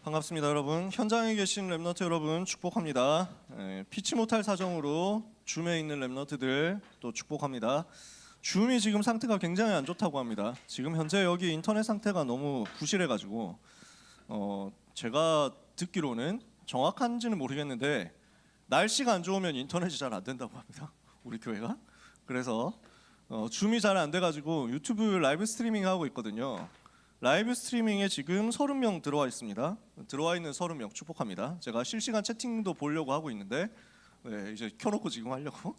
반갑습니다, 여러분. 현장에 계신 랩너트 여러분 축복합니다. 피치 못할 사정으로 줌에 있는 랩너트들 또 축복합니다. 줌이 지금 상태가 굉장히 안 좋다고 합니다. 지금 현재 여기 인터넷 상태가 너무 부실해가지고 제가 듣기로는 정확한지는 모르겠는데 날씨가 안 좋으면 인터넷이 잘 안 된다고 합니다. 우리 교회가. 그래서 줌이 잘 안 돼가지고 유튜브 라이브 스트리밍 하고 있거든요. 라이브 스트리밍에 지금 30명 들어와 있습니다. 들어와 있는 30명 축복합니다. 제가 실시간 채팅도 보려고 하고 있는데 이제 켜놓고 지금 하려고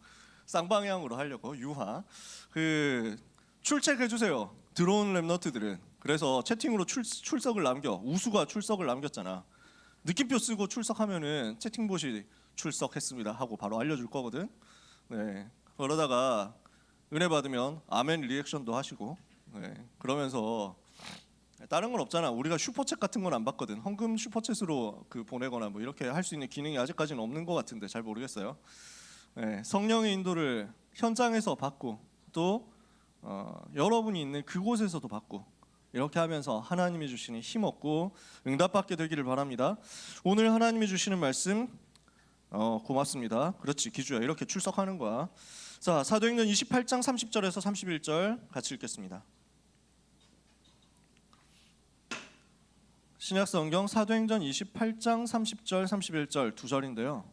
쌍방향으로 하려고 유화 출첵해 주세요. 들어온 랩너트들은. 그래서 채팅으로 출석을 남겨. 우수가 출석을 남겼잖아. 느낌표 쓰고 출석하면은 채팅봇이 출석했습니다 하고 바로 알려줄 거거든. 그러다가 은혜 받으면 아멘 리액션도 하시고 그러면서 다른 건 없잖아. 우리가 슈퍼챗 같은 건 안 받거든. 헌금 슈퍼챗으로 보내거나 뭐 이렇게 할 수 있는 기능이 아직까지는 없는 것 같은데 잘 모르겠어요. 성령의 인도를 현장에서 받고 또 여러분이 있는 그곳에서도 받고 이렇게 하면서 하나님이 주시는 힘 얻고 응답받게 되기를 바랍니다. 오늘 하나님이 주시는 말씀 고맙습니다. 그렇지, 기주야. 이렇게 출석하는 거야. 자, 사도행전 28장 30절에서 31절 같이 읽겠습니다. 신약성경 사도행전 28장 30절 31절 두 절인데요.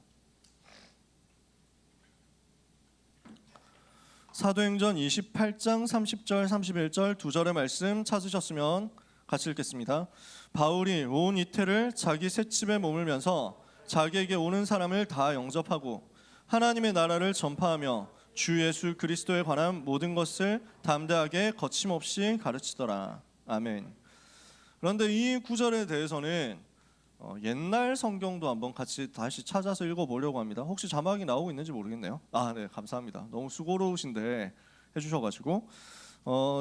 사도행전 28장 30절 31절 두 절의 말씀 찾으셨으면 같이 읽겠습니다. 바울이 온 이태를 자기 셋집에 머물면서 자기에게 오는 사람을 다 영접하고 하나님의 나라를 전파하며 주 예수 그리스도에 관한 모든 것을 담대하게 거침없이 가르치더라. 아멘. 그런데 이 구절에 대해서는 옛날 성경도 한번 같이 다시 찾아서 읽어보려고 합니다. 혹시 자막이 나오고 있는지 모르겠네요. 네, 감사합니다. 너무 수고로우신데 해주셔가지고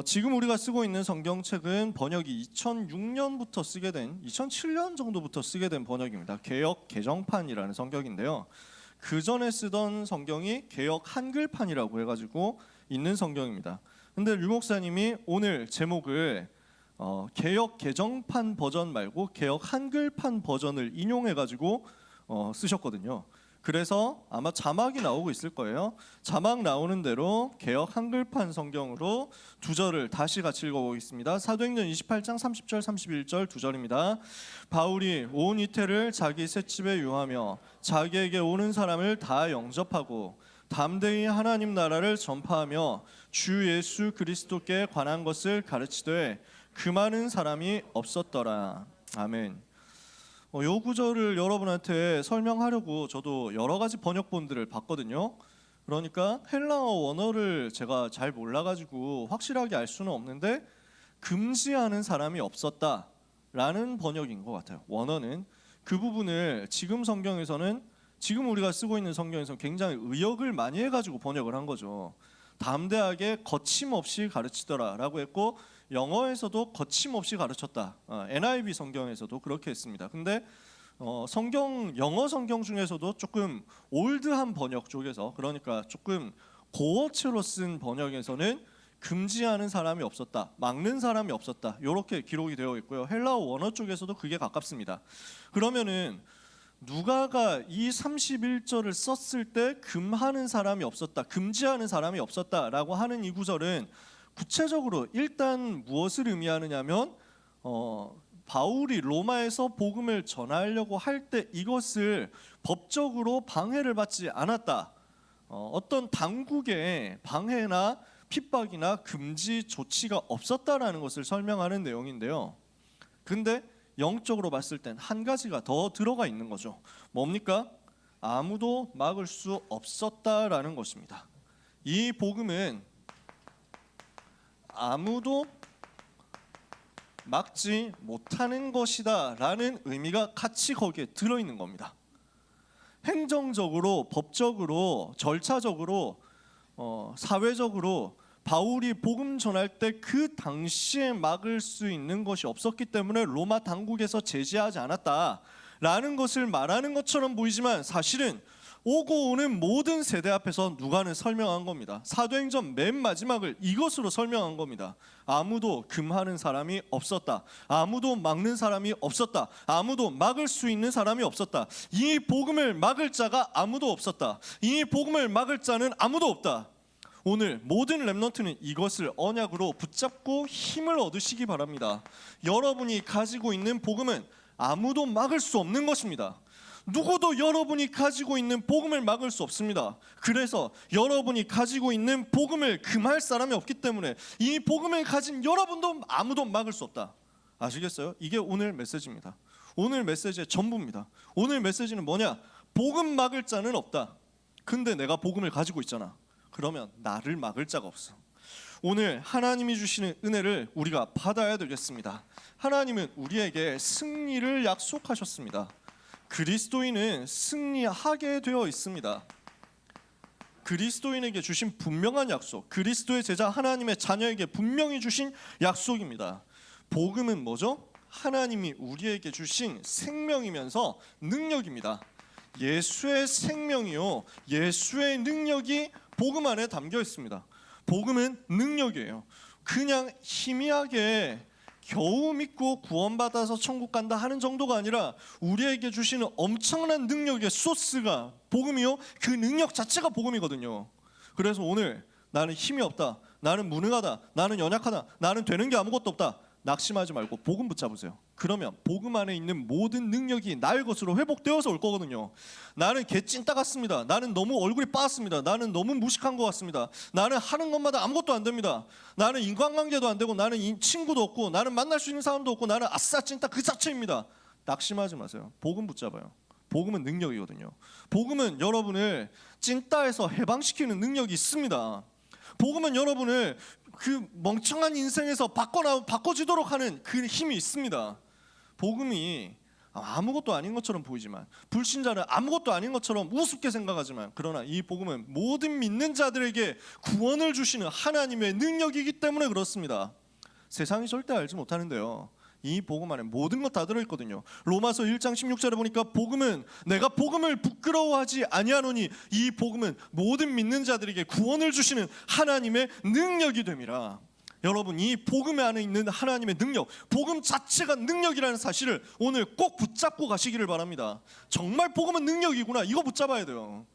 지금 우리가 쓰고 있는 성경책은 번역이 2006년부터 쓰게 된 2007년 정도부터 쓰게 된 번역입니다. 개역 개정판이라는 성경인데요. 그 전에 쓰던 성경이 개역 한글판이라고 해가지고 있는 성경입니다. 근데 류 목사님이 오늘 제목을 개역 개정판 버전 말고 개역 한글판 버전을 인용해가지고 쓰셨거든요. 그래서 아마 자막이 나오고 있을 거예요. 자막 나오는 대로 개역 한글판 성경으로 두 절을 다시 같이 읽어보겠습니다. 사도행전 28장 30절 31절 두 절입니다. 바울이 온 이태를 자기 셋집에 유하며 자기에게 오는 사람을 다 영접하고 담대히 하나님 나라를 전파하며 주 예수 그리스도께 관한 것을 가르치되 그 많은 사람이 없었더라. 아멘. 요 구절을 여러분한테 설명하려고 저도 여러 가지 번역본들을 봤거든요. 그러니까 헬라어 원어를 제가 잘 몰라가지고 확실하게 알 수는 없는데 금지하는 사람이 없었다라는 번역인 것 같아요. 원어는 그 부분을 지금 성경에서는 지금 우리가 쓰고 있는 성경에서는 굉장히 의역을 많이 해가지고 번역을 한 거죠. 담대하게 거침없이 가르치더라라고 했고 영어에서도 거침없이 가르쳤다. NIV 성경에서도 그렇게 했습니다. 근데 영어 성경 중에서도 조금 올드한 번역 쪽에서 그러니까 조금 고어체로 쓴 번역에서는 금지하는 사람이 없었다, 막는 사람이 없었다 이렇게 기록이 되어 있고요. 헬라어 원어 쪽에서도 그게 가깝습니다. 그러면은 누가가 이 31절을 썼을 때 금하는 사람이 없었다, 금지하는 사람이 없었다라고 하는 이 구절은 구체적으로 일단 무엇을 의미하느냐면 바울이 로마에서 복음을 전하려고 할 때 이것을 법적으로 방해를 받지 않았다. 어떤 당국의 방해나 핍박이나 금지 조치가 없었다라는 것을 설명하는 내용인데요. 근데 영적으로 봤을 땐 한 가지가 더 들어가 있는 거죠. 뭡니까? 아무도 막을 수 없었다라는 것입니다. 이 복음은 아무도 막지 못하는 것이다 라는 의미가 같이 거기에 들어있는 겁니다. 행정적으로, 법적으로, 절차적으로, 사회적으로 바울이 복음 전할 때 그 당시에 막을 수 있는 것이 없었기 때문에 로마 당국에서 제지하지 않았다라는 것을 말하는 것처럼 보이지만 사실은 오고 오는 모든 세대 앞에서 누가는 설명한 겁니다. 사도행전 맨 마지막을 이것으로 설명한 겁니다. 아무도 금하는 사람이 없었다. 아무도 막는 사람이 없었다. 아무도 막을 수 있는 사람이 없었다. 이 복음을 막을 자가 아무도 없었다. 이 복음을 막을 자는 아무도 없다. 오늘 모든 렘넌트는 이것을 언약으로 붙잡고 힘을 얻으시기 바랍니다. 여러분이 가지고 있는 복음은 아무도 막을 수 없는 것입니다. 누구도 여러분이 가지고 있는 복음을 막을 수 없습니다. 그래서 여러분이 가지고 있는 복음을 금할 사람이 없기 때문에 이 복음을 가진 여러분도 아무도 막을 수 없다. 아시겠어요? 이게 오늘 메시지입니다. 오늘 메시지의 전부입니다. 오늘 메시지는 뭐냐? 복음 막을 자는 없다. 근데 내가 복음을 가지고 있잖아. 그러면 나를 막을 자가 없어. 오늘 하나님이 주시는 은혜를 우리가 받아야 되겠습니다. 하나님은 우리에게 승리를 약속하셨습니다. 그리스도인은 승리하게 되어 있습니다. 그리스도인에게 주신 분명한 약속, 그리스도의 제자 하나님의 자녀에게 분명히 주신 약속입니다. 복음은 뭐죠? 하나님이 우리에게 주신 생명이면서 능력입니다. 예수의 생명이요, 예수의 능력이 복음 안에 담겨 있습니다. 복음은 능력이에요. 그냥 희미하게 겨우 믿고 구원받아서 천국 간다 하는 정도가 아니라 우리에게 주시는 엄청난 능력의 소스가 복음이요, 그 능력 자체가 복음이거든요. 그래서 오늘 나는 힘이 없다, 나는 무능하다, 나는 연약하다, 나는 되는 게 아무것도 없다, 낙심하지 말고 복음 붙잡으세요. 그러면 복음 안에 있는 모든 능력이 나의 것으로 회복되어서 올 거거든요. 나는 개찐따 같습니다. 나는 너무 얼굴이 빠았습니다. 나는 너무 무식한 것 같습니다. 나는 하는 것마다 아무것도 안 됩니다. 나는 인간관계도 안 되고, 나는 친구도 없고, 나는 만날 수 있는 사람도 없고, 나는 아싸 찐따 그 자체입니다. 낙심하지 마세요. 복음 붙잡아요. 복음은 능력이거든요. 복음은 여러분을 찐따에서 해방시키는 능력이 있습니다. 복음은 여러분을 그 멍청한 인생에서 바꿔지도록 하는 그 힘이 있습니다. 복음이 아무것도 아닌 것처럼 보이지만, 불신자는 아무것도 아닌 것처럼 우습게 생각하지만, 그러나 이 복음은 모든 믿는 자들에게 구원을 주시는 하나님의 능력이기 때문에 그렇습니다. 세상이 절대 알지 못하는데요, 이 복음 안에 모든 것 다 들어있거든요. 로마서 1장 16절에 보니까 복음은 내가 복음을 부끄러워하지 아니하노니 이 복음은 모든 믿는 자들에게 구원을 주시는 하나님의 능력이 됨이라. 여러분, 이 복음 안에 있는 하나님의 능력, 복음 자체가 능력이라는 사실을 오늘 꼭 붙잡고 가시기를 바랍니다. 정말 복음은 능력이구나, 이거 붙잡아야 돼요.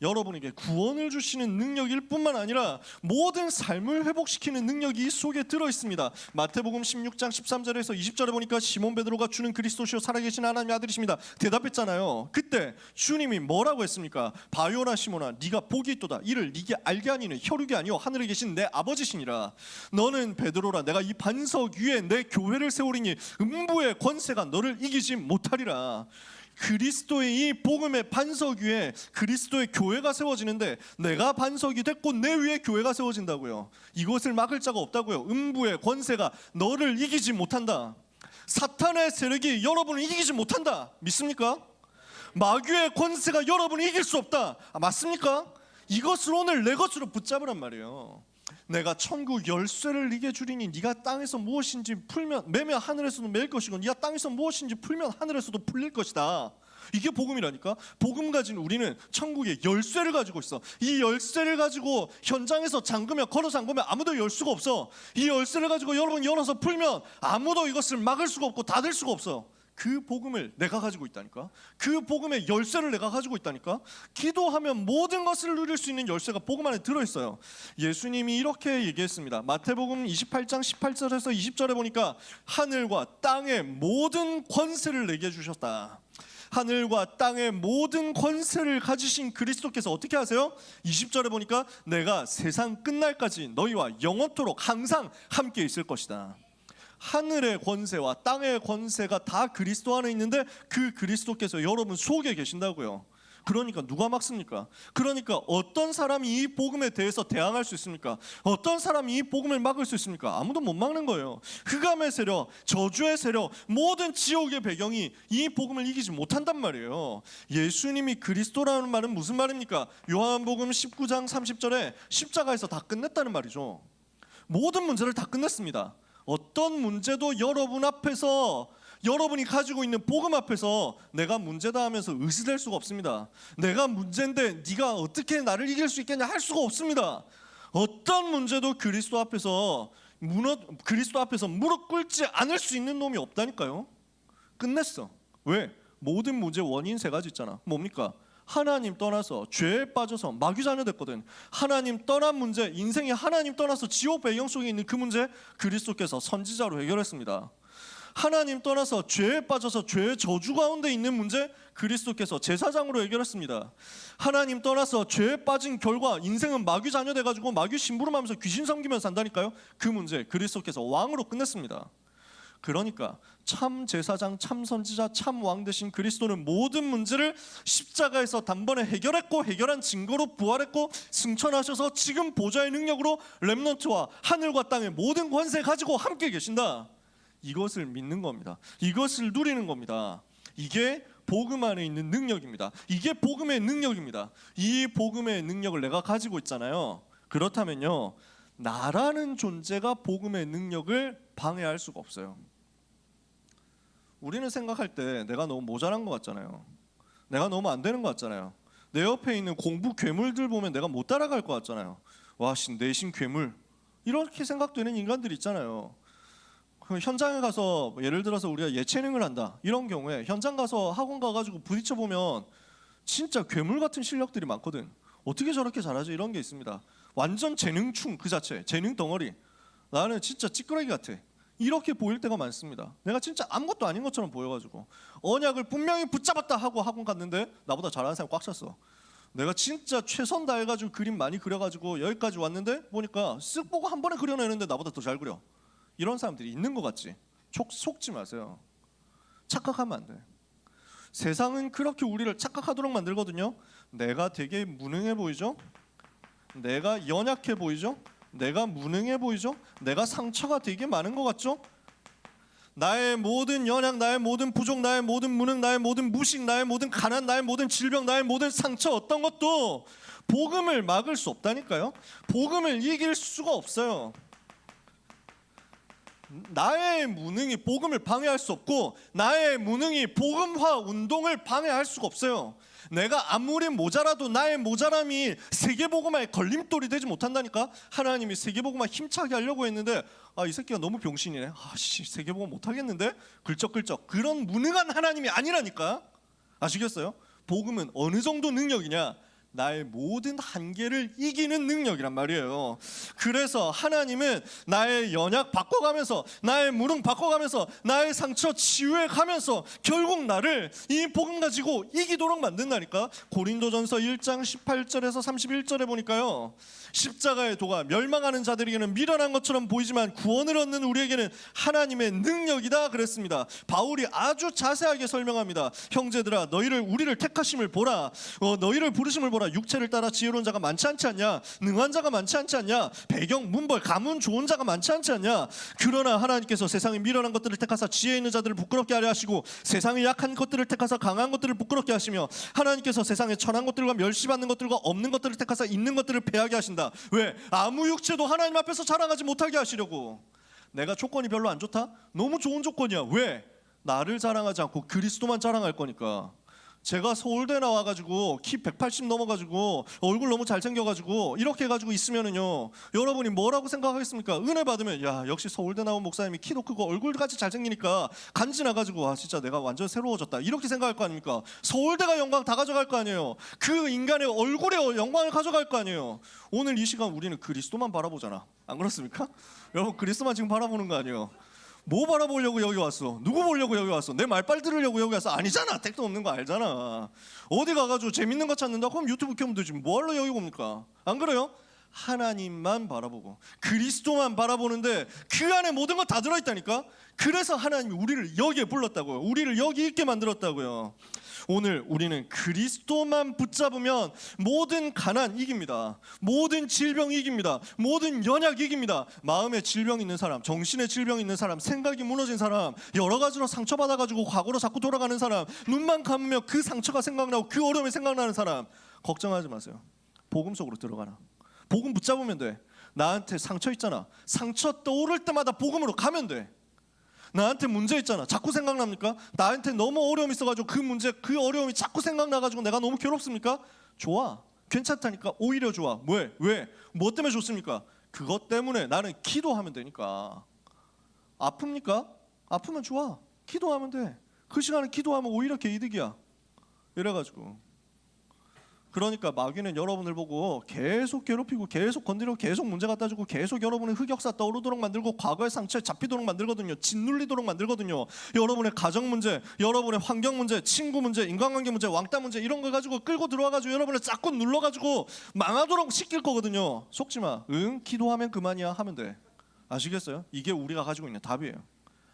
여러분에게 구원을 주시는 능력일 뿐만 아니라 모든 삶을 회복시키는 능력이 이 속에 들어있습니다. 마태복음 16장 13절에서 20절에 보니까 시몬 베드로가 주는 그리스도시요 살아계신 하나님의 아들이십니다 대답했잖아요. 그때 주님이 뭐라고 했습니까? 바요나 시몬아, 네가 복이 있도다. 이를 네게 알게 하니는 혈육이 아니요 하늘에 계신 내 아버지시니라. 너는 베드로라. 내가 이 반석 위에 내 교회를 세우리니 음부의 권세가 너를 이기지 못하리라. 그리스도의 이 복음의 반석 위에 그리스도의 교회가 세워지는데, 내가 반석이 됐고 내 위에 교회가 세워진다고요. 이것을 막을 자가 없다고요. 음부의 권세가 너를 이기지 못한다. 사탄의 세력이 여러분을 이기지 못한다. 믿습니까? 마귀의 권세가 여러분을 이길 수 없다. 맞습니까? 이것을 오늘 내 것으로 붙잡으란 말이에요. 내가 천국 열쇠를 네게 주리니 네가 땅에서 무엇인지 풀면 매면 하늘에서도 매일 것이고, 네가 땅에서 무엇인지 풀면 하늘에서도 풀릴 것이다. 이게 복음이라니까. 복음 가진 우리는 천국의 열쇠를 가지고 있어. 이 열쇠를 가지고 현장에서 걸어 잠그면 아무도 열 수가 없어. 이 열쇠를 가지고 여러분 열어서 풀면 아무도 이것을 막을 수가 없고 닫을 수가 없어. 그 복음을 내가 가지고 있다니까. 그 복음의 열쇠를 내가 가지고 있다니까. 기도하면 모든 것을 누릴 수 있는 열쇠가 복음 안에 들어있어요. 예수님이 이렇게 얘기했습니다. 마태복음 28장 18절에서 20절에 보니까 하늘과 땅의 모든 권세를 내게 주셨다. 하늘과 땅의 모든 권세를 가지신 그리스도께서 어떻게 하세요? 20절에 보니까 내가 세상 끝날까지 너희와 영원토록 항상 함께 있을 것이다. 하늘의 권세와 땅의 권세가 다 그리스도 안에 있는데 그 그리스도께서 여러분 속에 계신다고요. 그러니까 누가 막습니까? 그러니까 어떤 사람이 이 복음에 대해서 대항할 수 있습니까? 어떤 사람이 이 복음을 막을 수 있습니까? 아무도 못 막는 거예요. 흑암의 세력, 저주의 세력, 모든 지옥의 배경이 이 복음을 이기지 못한단 말이에요. 예수님이 그리스도라는 말은 무슨 말입니까? 요한복음 19장 30절에 십자가에서 다 끝냈다는 말이죠. 모든 문제를 다 끝냈습니다. 어떤 문제도 여러분 앞에서 여러분이 가지고 있는 복음 앞에서 내가 문제다 하면서 의심될 수가 없습니다. 내가 문제인데 네가 어떻게 나를 이길 수 있겠냐 할 수가 없습니다. 어떤 문제도 그리스도 앞에서 무릎 꿇지 않을 수 있는 놈이 없다니까요. 끝냈어. 왜? 모든 문제 원인 세 가지 있잖아. 뭡니까? 하나님 떠나서 죄에 빠져서 마귀 자녀 됐거든. 하나님 떠난 문제, 인생이 하나님 떠나서 지옥 배경 속에 있는 그 문제 그리스도께서 선지자로 해결했습니다. 하나님 떠나서 죄에 빠져서 죄의 저주 가운데 있는 문제 그리스도께서 제사장으로 해결했습니다. 하나님 떠나서 죄에 빠진 결과 인생은 마귀 자녀 돼가지고 마귀 심부름하면서 귀신 섬기면서 산다니까요. 그 문제 그리스도께서 왕으로 끝냈습니다. 그러니까 참 제사장, 참 선지자, 참 왕 되신 그리스도는 모든 문제를 십자가에서 단번에 해결했고 해결한 증거로 부활했고 승천하셔서 지금 보좌의 능력으로 렘넌트와 하늘과 땅의 모든 권세 가지고 함께 계신다. 이것을 믿는 겁니다. 이것을 누리는 겁니다. 이게 복음 안에 있는 능력입니다. 이게 복음의 능력입니다. 이 복음의 능력을 내가 가지고 있잖아요. 그렇다면요, 나라는 존재가 복음의 능력을 방해할 수가 없어요. 우리는 생각할 때 내가 너무 모자란 것 같잖아요. 내가 너무 안 되는 것 같잖아요. 내 옆에 있는 공부 괴물들 보면 내가 못 따라갈 것 같잖아요. 와, 내신 괴물, 이렇게 생각되는 인간들 있잖아요. 현장에 가서 예를 들어서 우리가 예체능을 한다 이런 경우에 현장 가서 학원 가가지고 부딪혀 보면 진짜 괴물 같은 실력들이 많거든. 어떻게 저렇게 잘하지? 이런 게 있습니다. 완전 재능충 그 자체, 재능 덩어리. 나는 진짜 찌끄러기 같아. 이렇게 보일 때가 많습니다. 내가 진짜 아무것도 아닌 것처럼 보여가지고 언약을 분명히 붙잡았다 하고 학원 갔는데 나보다 잘하는 사람이 꽉 찼어. 내가 진짜 최선 다해가지고 그림 많이 그려가지고 여기까지 왔는데 보니까 쓱 보고 한 번에 그려내는데 나보다 더 잘 그려. 이런 사람들이 있는 것 같지? 속지 마세요. 착각하면 안 돼. 세상은 그렇게 우리를 착각하도록 만들거든요. 내가 되게 무능해 보이죠? 내가 연약해 보이죠? 내가 무능해 보이죠? 내가 상처가 되게 많은 것 같죠? 나의 모든 연약, 나의 모든 부족, 나의 모든 무능, 나의 모든 무식, 나의 모든 가난, 나의 모든 질병, 나의 모든 상처 어떤 것도 복음을 막을 수 없다니까요. 복음을 이길 수가 없어요. 나의 무능이 복음을 방해할 수 없고 나의 무능이 복음화 운동을 방해할 수가 없어요. 내가 아무리 모자라도 나의 모자람이 세계복음화의 걸림돌이 되지 못한다니까. 하나님이 세계복음화 힘차게 하려고 했는데 이 새끼가 너무 병신이네. 세계복음 못하겠는데? 글쩍글쩍. 그런 무능한 하나님이 아니라니까. 아시겠어요? 복음은 어느 정도 능력이냐? 나의 모든 한계를 이기는 능력이란 말이에요. 그래서 하나님은 나의 연약 바꿔가면서 나의 무능 바꿔가면서 나의 상처 치유해가면서 결국 나를 이 복음 가지고 이기도록 만든다니까. 고린도전서 1장 18절에서 31절에 보니까요, 십자가의 도가 멸망하는 자들에게는 미련한 것처럼 보이지만 구원을 얻는 우리에게는 하나님의 능력이다 그랬습니다. 바울이 아주 자세하게 설명합니다. 형제들아, 우리를 택하심을 보라. 너희를 부르심을 보라. 육체를 따라 지혜로운 자가 많지 않지 않냐? 능한 자가 많지 않지 않냐? 배경, 문벌, 가문 좋은 자가 많지 않지 않냐? 그러나 하나님께서 세상의 미련한 것들을 택하사 지혜 있는 자들을 부끄럽게 하려 하시고 세상의 약한 것들을 택하사 강한 것들을 부끄럽게 하시며 하나님께서 세상의 천한 것들과 멸시받는 것들과 없는 것들을 택하사 있는 것들을 패하게 하신다. 왜? 아무 육체도 하나님 앞에서 자랑하지 못하게 하시려고. 내가 조건이 별로 안 좋다? 너무 좋은 조건이야. 왜? 나를 자랑하지 않고 그리스도만 자랑할 거니까. 제가 서울대 나와가지고 키 180 넘어가지고 얼굴 너무 잘생겨가지고 이렇게 해가지고 있으면은요, 여러분이 뭐라고 생각하겠습니까? 은혜 받으면 야, 역시 서울대 나온 목사님이 키도 크고 얼굴같이 잘생기니까 간지 나가지고 진짜 내가 완전 새로워졌다 이렇게 생각할 거 아닙니까? 서울대가 영광 다 가져갈 거 아니에요. 그 인간의 얼굴에 영광을 가져갈 거 아니에요. 오늘 이 시간 우리는 그리스도만 바라보잖아. 안 그렇습니까? 여러분, 그리스도만 지금 바라보는 거 아니에요. 뭐 바라보려고 여기 왔어? 누구 보려고 여기 왔어? 내 말빨 들으려고 여기 왔어? 아니잖아. 택도 없는 거 알잖아. 어디 가가지고 재밌는 거 찾는다? 그럼 유튜브 켜면 되지. 뭐하러 여기 옵니까? 안 그래요? 하나님만 바라보고 그리스도만 바라보는데 그 안에 모든 거 다 들어있다니까. 그래서 하나님이 우리를 여기에 불렀다고요. 우리를 여기 있게 만들었다고요. 오늘 우리는 그리스도만 붙잡으면 모든 가난 이깁니다. 모든 질병 이깁니다. 모든 연약 이깁니다. 마음에 질병 있는 사람, 정신에 질병 있는 사람, 생각이 무너진 사람, 여러 가지로 상처받아가지고 과거로 자꾸 돌아가는 사람, 눈만 감으면 그 상처가 생각나고 그 어려움이 생각나는 사람, 걱정하지 마세요. 복음 속으로 들어가라. 복음 붙잡으면 돼. 나한테 상처 있잖아. 상처 떠오를 때마다 복음으로 가면 돼. 나한테 문제 있잖아. 자꾸 생각납니까? 나한테 너무 어려움이 있어가지고 그 문제, 그 어려움이 자꾸 생각나가지고 내가 너무 괴롭습니까? 좋아. 괜찮다니까. 오히려 좋아. 왜? 뭐 때문에 좋습니까? 그것 때문에 나는 기도하면 되니까. 아픕니까? 아프면 좋아. 기도하면 돼. 그 시간에 기도하면 오히려 개이득이야. 이래가지고. 그러니까 마귀는 여러분을 보고 계속 괴롭히고 계속 건드리고 계속 문제 갖다 주고 계속 여러분의 흑역사 떠오르도록 만들고 과거의 상처에 짓누르도록 만들거든요. 짓눌리도록 만들거든요. 여러분의 가정 문제, 여러분의 환경 문제, 친구 문제, 인간관계 문제, 왕따 문제 이런 거 가지고 끌고 들어와가지고 여러분을 자꾸 눌러가지고 망하도록 시킬 거거든요. 속지 마. 응? 기도하면 그만이야 하면 돼. 아시겠어요? 이게 우리가 가지고 있는 답이에요.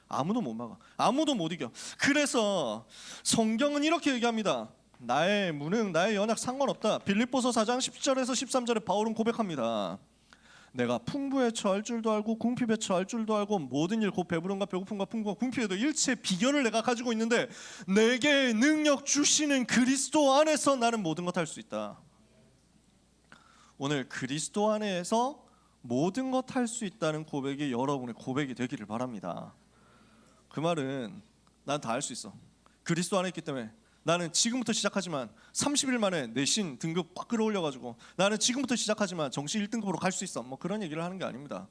아무도 못 막아. 아무도 못 이겨. 그래서 성경은 이렇게 얘기합니다. 나의 무능, 나의 연약 상관없다. 빌립보서 4장 10절에서 13절에 바울은 고백합니다. 내가 풍부에 처할 줄도 알고 궁핍에 처할 줄도 알고 모든 일 곧 배부름과 배고픔과 풍부와 궁핍에도 일체의 비결을 내가 가지고 있는데 내게 능력 주시는 그리스도 안에서 나는 모든 것 할 수 있다. 오늘 그리스도 안에서 모든 것 할 수 있다는 고백이 여러분의 고백이 되기를 바랍니다. 그 말은 난 다 할 수 있어. 그리스도 안에 있기 때문에 나는 지금부터 시작하지만 30일 만에 내신 등급 꽉 끌어올려가지고 나는 지금부터 시작하지만 정시 1등급으로 갈 수 있어. 뭐 그런 얘기를 하는 게 아닙니다.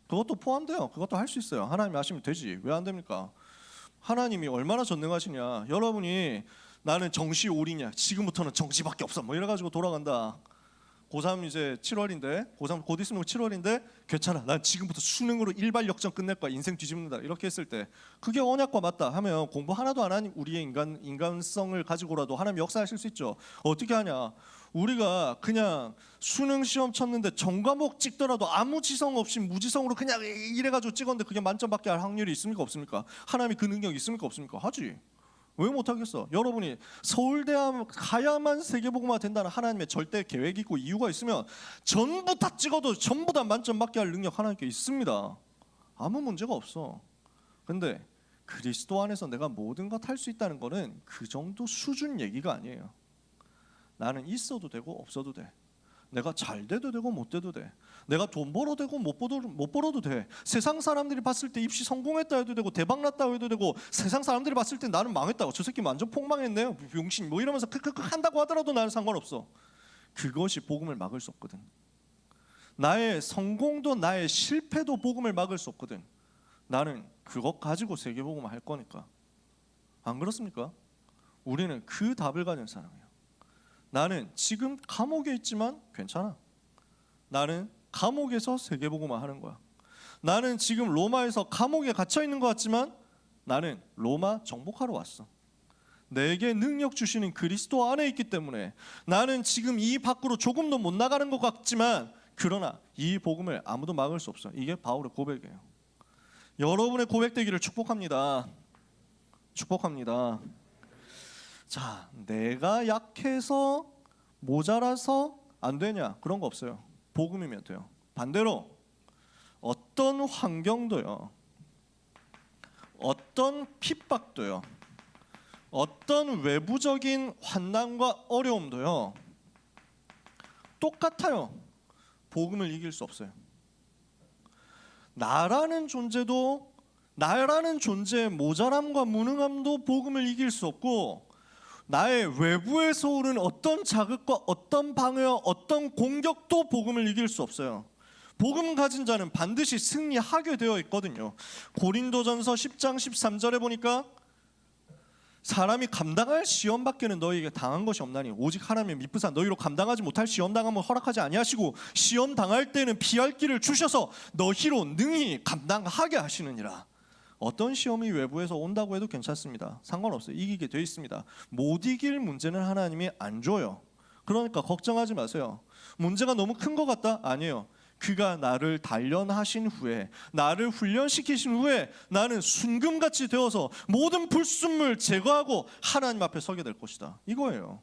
그것도 포함돼요. 그것도 할 수 있어요. 하나님이 하시면 되지. 왜 안 됩니까? 하나님이 얼마나 전능하시냐. 여러분이 나는 정시 올이냐. 지금부터는 정시밖에 없어. 뭐 이래가지고 돌아간다. 고3 이제 7월인데 고3 곧 있으면 7월인데 괜찮아. 난 지금부터 수능으로 일발 역전 끝낼 거야. 인생 뒤집는다. 이렇게 했을 때 그게 언약과 맞다 하면 공부 하나도 안 한 우리의 인간성을 가지고라도 하나님 역사하실 수 있죠. 어떻게 하냐? 우리가 그냥 수능 시험 쳤는데 전과목 찍더라도 아무 지성 없이 무지성으로 그냥 이래가지고 찍었는데 그게 만점받게 할 확률이 있습니까? 없습니까? 하나님이 그 능력이 있습니까? 없습니까? 하지. 왜 못하겠어? 여러분이 서울대 가야만 세계복음화 된다는 하나님의 절대 계획이 있고 이유가 있으면 전부 다 찍어도 전부 다 만점 받게 할 능력 하나님께 있습니다. 아무 문제가 없어. 근데 그리스도 안에서 내가 모든 것 할 수 있다는 거는 그 정도 수준 얘기가 아니에요. 나는 있어도 되고 없어도 돼. 내가 잘 돼도 되고 못 돼도 돼. 내가 돈 벌어도 되고 못 벌어도 돼. 세상 사람들이 봤을 때 입시 성공했다 해도 되고 대박 났다 해도 되고 세상 사람들이 봤을 때 나는 망했다고 저 새끼 완전 폭망했네요. 병신 뭐 이러면서 크크크 한다고 하더라도 나는 상관없어. 그것이 복음을 막을 수 없거든. 나의 성공도 나의 실패도 복음을 막을 수 없거든. 나는 그것 가지고 세계복음을 할 거니까. 안 그렇습니까? 우리는 그 답을 가진 사람이에요. 나는 지금 감옥에 있지만 괜찮아. 나는 감옥에서 세계복음화 하는 거야. 나는 지금 로마에서 감옥에 갇혀 있는 것 같지만 나는 로마 정복하러 왔어. 내게 능력 주시는 그리스도 안에 있기 때문에 나는 지금 이 밖으로 조금도 못 나가는 것 같지만 그러나 이 복음을 아무도 막을 수 없어. 이게 바울의 고백이에요. 여러분의 고백되기를 축복합니다. 축복합니다. 자, 내가 약해서 모자라서 안 되냐? 그런 거 없어요. 복음이면 돼요. 반대로 어떤 환경도요, 어떤 핍박도요, 어떤 외부적인 환난과 어려움도요 똑같아요. 복음을 이길 수 없어요. 나라는 존재도 나라는 존재의 모자람과 무능함도 복음을 이길 수 없고 나의 외부에서 오는 어떤 자극과 어떤 방해와 어떤 공격도 복음을 이길 수 없어요. 복음 가진 자는 반드시 승리하게 되어 있거든요. 고린도전서 10장 13절에 보니까 사람이 감당할 시험 밖에는 너희에게 당한 것이 없나니 오직 하나님의 미쁘사 너희로 감당하지 못할 시험 당함을 허락하지 아니하시고 시험 당할 때는 피할 길을 주셔서 너희로 능히 감당하게 하시느니라. 어떤 시험이 외부에서 온다고 해도 괜찮습니다. 상관없어요. 이기게 돼 있습니다. 못 이길 문제는 하나님이 안 줘요. 그러니까 걱정하지 마세요. 문제가 너무 큰 것 같다? 아니에요. 그가 나를 단련하신 후에 나를 훈련시키신 후에 나는 순금같이 되어서 모든 불순물 제거하고 하나님 앞에 서게 될 것이다. 이거예요.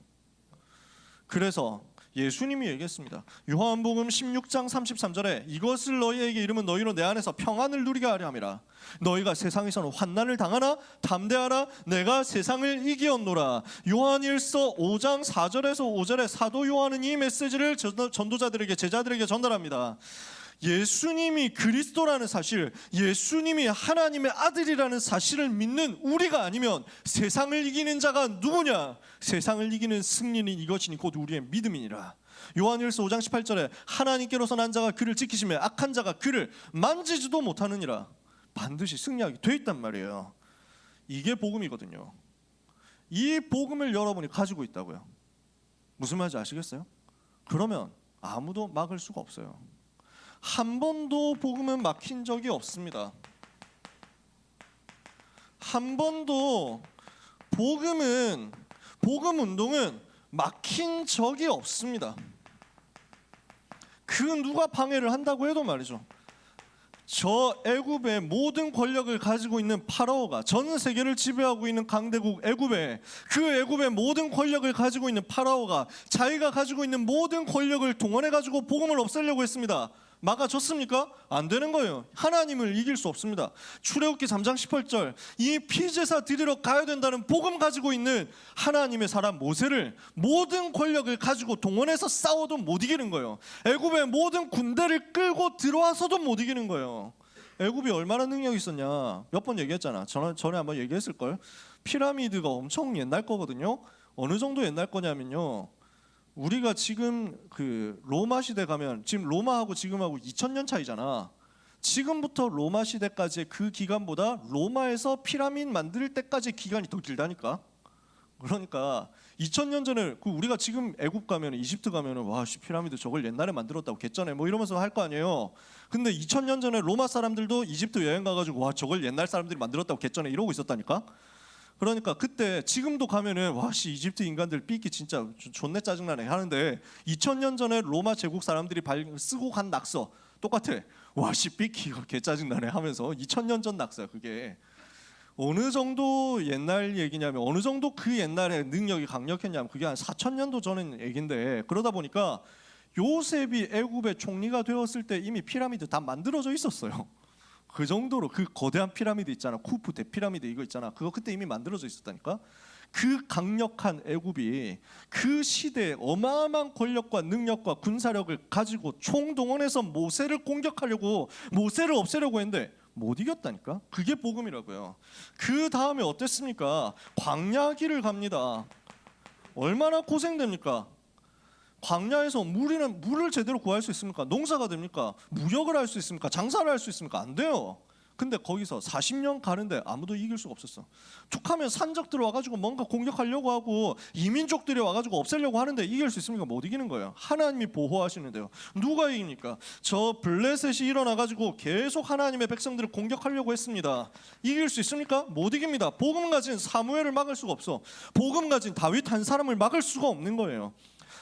그래서 예수님이 얘기했습니다. 요한복음 16장 33절에 이것을 너희에게 이르면 너희로 내 안에서 평안을 누리게 하려 함이라. 너희가 세상에서는 환난을 당하나 담대하라 내가 세상을 이기었노라. 요한일서 5장 4절에서 5절에 사도 요한은 이 메시지를 전도자들에게 제자들에게 전달합니다. 예수님이 그리스도라는 사실, 예수님이 하나님의 아들이라는 사실을 믿는 우리가 아니면 세상을 이기는 자가 누구냐? 세상을 이기는 승리는 이것이니 곧 우리의 믿음이니라. 요한일서 5장 18절에 하나님께로서 난 자가 그를 지키시며 악한 자가 그를 만지지도 못하느니라. 반드시 승리하게 돼 있단 말이에요. 이게 복음이거든요. 이 복음을 여러분이 가지고 있다고요. 무슨 말인지 아시겠어요? 그러면 아무도 막을 수가 없어요. 한 번도 복음은 막힌 적이 없습니다. 한 번도 복음 운동은 막힌 적이 없습니다. 그 누가 방해를 한다고 해도 말이죠. 저 애굽의 모든 권력을 가지고 있는 파라오가, 전 세계를 지배하고 있는 강대국 애굽에, 그 애굽의 모든 권력을 가지고 있는 파라오가 자기가 가지고 있는 모든 권력을 동원해 가지고 복음을 없애려고 했습니다. 막아줬습니까? 안 되는 거예요. 하나님을 이길 수 없습니다. 출애굽기 3장 18절, 이 피제사 드리러 가야 된다는 복음 가지고 있는 하나님의 사람 모세를 모든 권력을 가지고 동원해서 싸워도 못 이기는 거예요. 애굽의 모든 군대를 끌고 들어와서도 못 이기는 거예요. 애굽이 얼마나 능력이 있었냐, 몇 번 얘기했잖아. 전에 한번 얘기했을걸. 피라미드가 엄청 옛날 거거든요. 어느 정도 옛날 거냐면요, 우리가 지금 그 로마 시대 가면, 지금 로마하고 지금하고 2000년 차이잖아. 지금부터 로마 시대까지의 그 기간보다 로마에서 피라미드 만들 때까지의 기간이 더 길다니까. 그러니까 2000년 전에 그 우리가 지금 애굽 가면, 이집트 가면은 와 피라미드 저걸 옛날에 만들었다고 개쩌네 뭐 이러면서 할 거 아니에요. 근데 2000년 전에 로마 사람들도 이집트 여행 가가지고 와 저걸 옛날 사람들이 만들었다고 개쩌네 이러고 있었다니까. 그러니까 그때 지금도 가면은 와씨 이집트 인간들 삐끼 진짜 존내 짜증나네 하는데, 2000년 전에 로마 제국 사람들이 쓰고 간 낙서 똑같아. 와씨 삐끼 이거 개 짜증나네 하면서 2000년 전 낙서야. 그게 어느 정도 옛날 얘기냐면, 어느 정도 그 옛날에 능력이 강력했냐면 그게 한 4000년도 전의 얘긴데, 그러다 보니까 요셉이 애굽의 총리가 되었을 때 이미 피라미드 다 만들어져 있었어요. 그 정도로 그 거대한 피라미드 있잖아, 쿠프 대피라미드 이거 있잖아, 그거 그때 이미 만들어져 있었다니까. 그 강력한 애굽이 그 시대에 어마어마한 권력과 능력과 군사력을 가지고 총동원해서 모세를 공격하려고, 모세를 없애려고 했는데 못 이겼다니까. 그게 복음이라고요. 그 다음에 어땠습니까? 광야 길을 갑니다. 얼마나 고생됩니까? 광야에서 물을 제대로 구할 수 있습니까? 농사가 됩니까? 무역을 할 수 있습니까? 장사를 할 수 있습니까? 안 돼요. 근데 거기서 40년 가는데 아무도 이길 수가 없었어. 툭하면 산적들 와가지고 뭔가 공격하려고 하고 이민족들이 와가지고 없애려고 하는데 이길 수 있습니까? 못 이기는 거예요. 하나님이 보호하시는데요. 누가 이깁니까? 저 블레셋이 일어나가지고 계속 하나님의 백성들을 공격하려고 했습니다. 이길 수 있습니까? 못 이깁니다. 복음 가진 사무엘을 막을 수가 없어. 복음 가진 다윗 한 사람을 막을 수가 없는 거예요.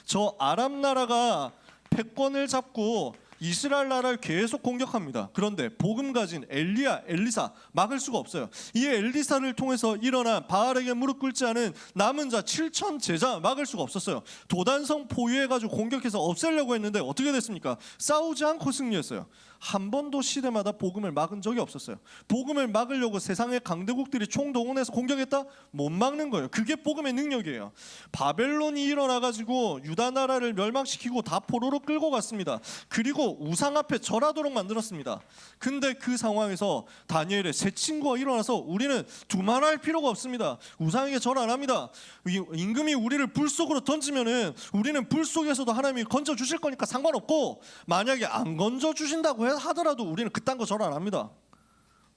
저 아람 나라가 패권을 잡고 이스라엘 나라를 계속 공격합니다. 그런데 복음 가진 엘리사 막을 수가 없어요. 이 엘리사를 통해서 일어난 바알에게 무릎 꿇지 않은 남은 자 7천 제자 막을 수가 없었어요. 도단성 포위해가지고 공격해서 없애려고 했는데 어떻게 됐습니까? 싸우지 않고 승리했어요. 한 번도 시대마다 복음을 막은 적이 없었어요. 복음을 막으려고 세상의 강대국들이 총동원해서 공격했다? 못 막는 거예요. 그게 복음의 능력이에요. 바벨론이 일어나가지고 유다 나라를 멸망시키고 다 포로로 끌고 갔습니다. 그리고 우상 앞에 절하도록 만들었습니다. 근데 그 상황에서 다니엘의 세 친구가 일어나서 우리는 두말할 필요가 없습니다. 우상에게 절 안 합니다. 임금이 우리를 불 속으로 던지면은 우리는 불 속에서도 하나님이 건져 주실 거니까 상관없고, 만약에 안 건져 주신다고 하더라도 우리는 그딴 거 절 안 합니다.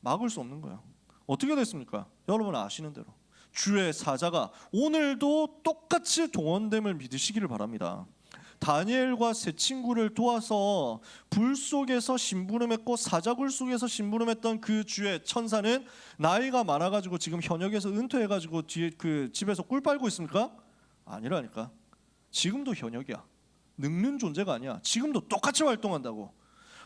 막을 수 없는 거예요. 어떻게 됐습니까? 여러분 아시는 대로 주의 사자가 오늘도 똑같이 동원됨을 믿으시기를 바랍니다. 다니엘과 세 친구를 도와서 불 속에서 심부름했고 사자굴 속에서 심부름했던 그 주의 천사는 나이가 많아가지고 지금 현역에서 은퇴해가지고 뒤에 그 집에서 꿀 빨고 있습니까? 아니라니까. 지금도 현역이야. 늙는 존재가 아니야. 지금도 똑같이 활동한다고.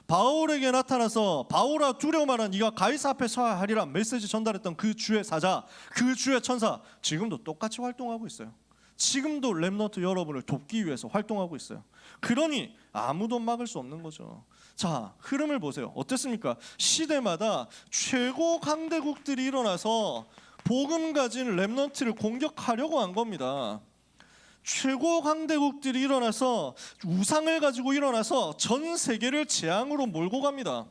바울에게 나타나서 바울아 두려워 마라 네가 가이사 앞에 서야 하리라 메시지 전달했던 그 주의 사자, 그 주의 천사 지금도 똑같이 활동하고 있어요. 지금도 렘넌트 여러분을 돕기 위해서 활동하고 있어요. 그러니 아무도 막을 수 없는 거죠. 자, 흐름을 보세요. 어땠습니까? 시대마다 최고 강대국들이 일어나서 복음 가진 렘넌트를 공격하려고 한 겁니다. 최고 강대국들이 일어나서 우상을 가지고 일어나서 전 세계를 재앙으로 몰고 갑니다.